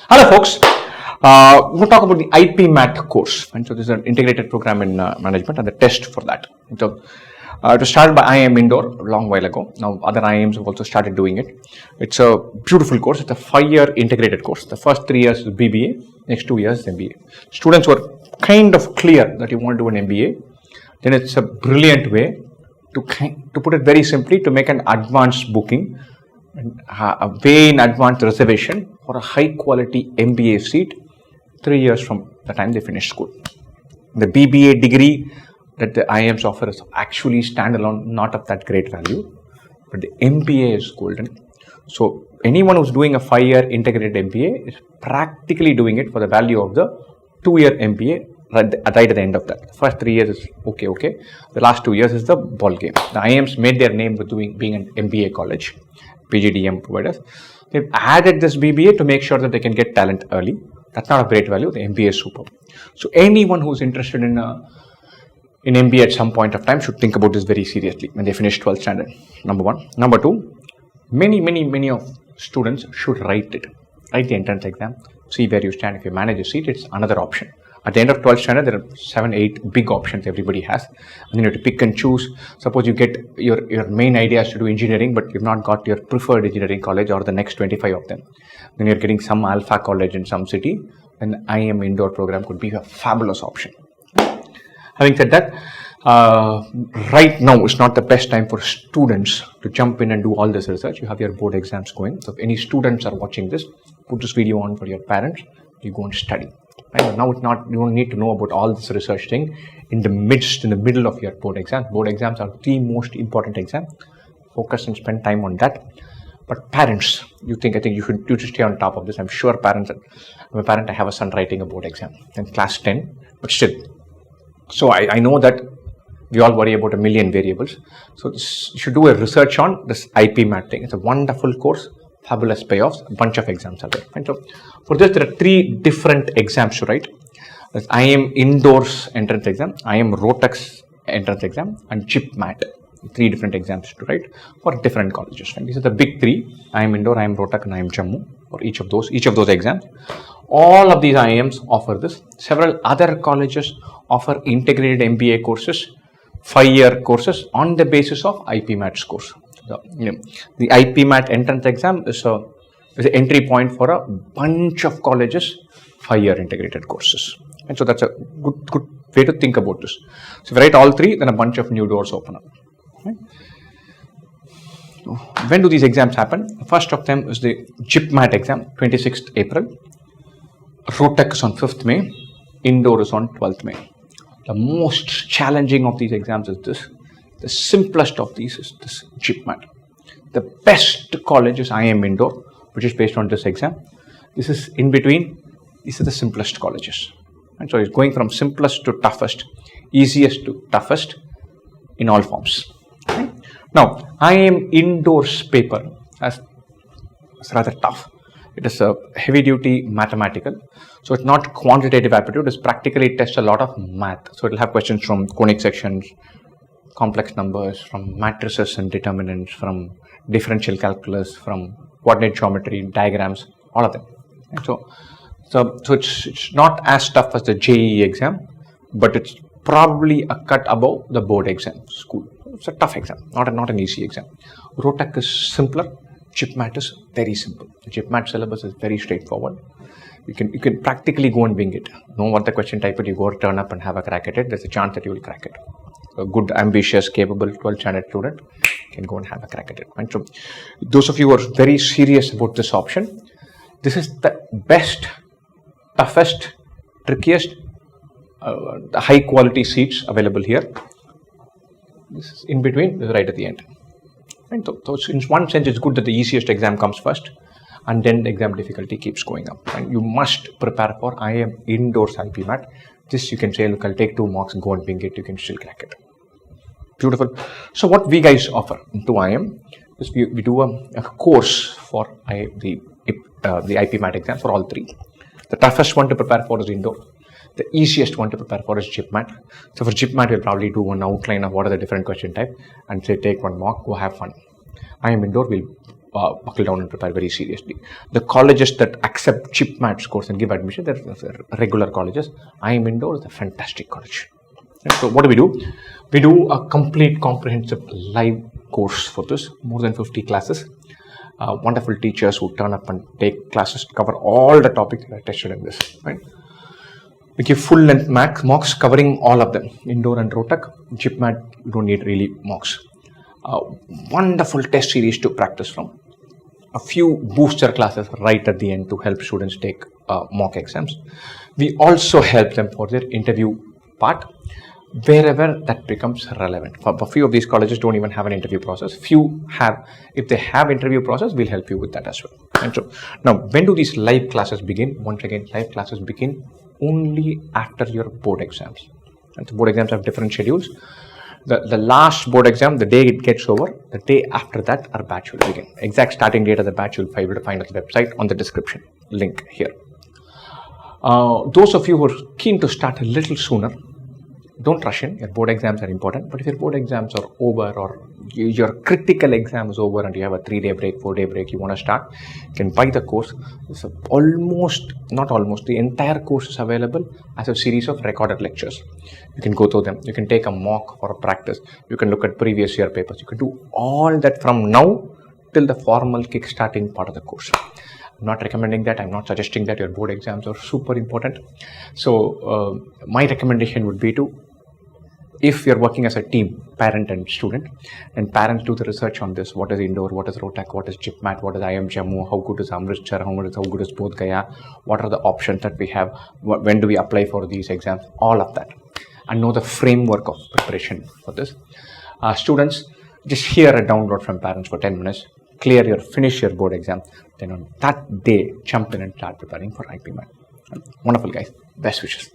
Hello folks, we'll talk about the IPMAT course, and so this is an integrated program in management and the test for that. So it was started by IIM Indore a long while ago. Now other IIMs have also started doing it. It's a beautiful course. It's a 5-year integrated course. The first 3 years is BBA, next 2 years is MBA. Students were kind of clear that you want to do an MBA. Then it's a brilliant way to put it very simply, to make an advanced booking, a way in advance reservation for a high quality MBA seat 3 years from the time they finish school. The BBA degree that the IIMs offer is actually standalone, not of that great value, but the MBA is golden. So anyone who's doing a 5-year integrated MBA is practically doing it for the value of the 2-year MBA right at the end of that. The first 3 years is okay. The last 2 years is the ball game. The IIMs made their name with being an MBA college. PGDM providers. They've added this BBA to make sure that they can get talent early. That's not a great value. The MBA is superb. So anyone who's interested in MBA at some point of time should think about this very seriously when they finish 12th standard. Number one. Number two, many of students should write it. Write the entrance exam. See where you stand. If you manage a seat, it's another option. At the end of 12th standard, there are 7-8 big options everybody has. And then you have to pick and choose. Suppose you get your main idea is to do engineering, but you've not got your preferred engineering college or the next 25 of them. Then you're getting some alpha college in some city. Then IIM Indore program could be a fabulous option. Having said that, right now is not the best time for students to jump in and do all this research. You have your board exams going. So if any students are watching this, put this video on for your parents. You go and study. Right? Now it's not, you don't need to know about all this research thing in the middle of your board exams. Board exams are the most important exam. Focus and spend time on that. But parents, I think you should stay on top of this. I'm sure parents, I'm a parent, I have a son writing a board exam in class 10, but still. So I know that we all worry about a million variables. So you should do a research on this IPMAT thing. It's a wonderful course. Fabulous payoffs, a bunch of exams are there. And so for this, there are 3 different exams to write. There's IIM Indore's entrance exam, IIM Rohtak's entrance exam, and JIPMAT. 3 different exams to write for different colleges. And these are the big 3: IIM Indore, IIM Rohtak, and IIM Jammu. For each of those exams, all of these IIMs offer this. Several other colleges offer integrated MBA courses, 5-year courses on the basis of IPMAT scores. The IPMAT entrance exam is an entry point for a bunch of colleges, 5-year integrated courses. And so that's a good way to think about this. So if you write all 3, then a bunch of new doors open up. Right? When do these exams happen? The first of them is the JIPMAT exam, 26th April. Rohtak is on 5th May. Indore is on 12th May. The most challenging of these exams is this. The simplest of these is this JIPMAT. The best college is IIM Indore, which is based on this exam. This is in between. These are the simplest colleges. And so it's going from simplest to toughest, easiest to toughest in all forms. Okay? Now, IIM Indore's paper is rather tough. It is a heavy duty mathematical. So it's not quantitative aptitude. It's practically tests a lot of math. So it will have questions from conic sections, complex numbers, from matrices and determinants, from differential calculus, from coordinate geometry, diagrams, all of them. And so it's not as tough as the JEE exam, but it's probably a cut above the board exam school. It's a tough exam, not an easy exam. Rohtak is simpler. JIPMAT is very simple. The JIPMAT syllabus is very straightforward. You can practically go and wing it. Know what the question type, but you go turn up and have a crack at it. There's a chance that you will crack it. A good, ambitious, capable 12th standard student can go and have a crack at it. And so those of you who are very serious about this option, this is the best, toughest, trickiest, high quality seats available here. This is in between, this is right at the end. And so in one sense, it's good that the easiest exam comes first, and then the exam difficulty keeps going up. And you must prepare for IIM Indore's IPMAT. This you can say, look, I'll take 2 marks and go and wing it. You can still crack it. Beautiful. So what we guys offer to IIM is we do a course for the IPMAT exam for all 3. The toughest one to prepare for is Indore. The easiest one to prepare for is JIPMAT. So for JIPMAT, we'll probably do an outline of what are the different question type and say take 1 mock, go have fun. IIM Indore will buckle down and prepare very seriously. The colleges that accept JIPMAT scores and give admission, they're regular colleges. IIM Indore is a fantastic college. Right? So what do? We do a complete comprehensive live course for this, more than 50 classes. Wonderful teachers who turn up and take classes to cover all the topics that are tested in this. Right? We give full length mocks covering all of them. Indore and Rohtak. JIPMAT, you don't need really mocks. Wonderful test series to practice from. A few booster classes right at the end to help students take mock exams. We also help them for their interview part wherever that becomes relevant. For a few of these colleges don't even have an interview process. Few have. If they have interview process, we'll help you with that as well. And so now, when do these live classes begin? Once again, live classes begin only after your board exams. And the board exams have different schedules. The last board exam, the day it gets over, the day after that, our batch will begin. Exact starting date of the batch you'll be able to find on the website on the description link here. Those of you who are keen to start a little sooner, don't rush in. Your board exams are important, but if your board exams are over or your critical exam is over and you have a 3-day break, 4-day break, you want to start, you can buy the course. It's the entire course is available as a series of recorded lectures. You can go through them. You can take a mock for a practice. You can look at previous year papers. You can do all that from now till the formal kickstarting part of the course. I'm not recommending that. I'm not suggesting that. Your board exams are super important. So my recommendation would be to, if you're working as a team, parent and student, and parents do the research on this, what is Indore, what is Rohtak, what is JIPMAT, what is IIM Jammu, how good is Amritsar, how good is Bodh Gaya, what are the options that we have, when do we apply for these exams, all of that, and know the framework of preparation for this. Students, just hear a download from parents for 10 minutes, finish your board exam, then on that day, jump in and start preparing for IPMAT. Wonderful, guys. Best wishes.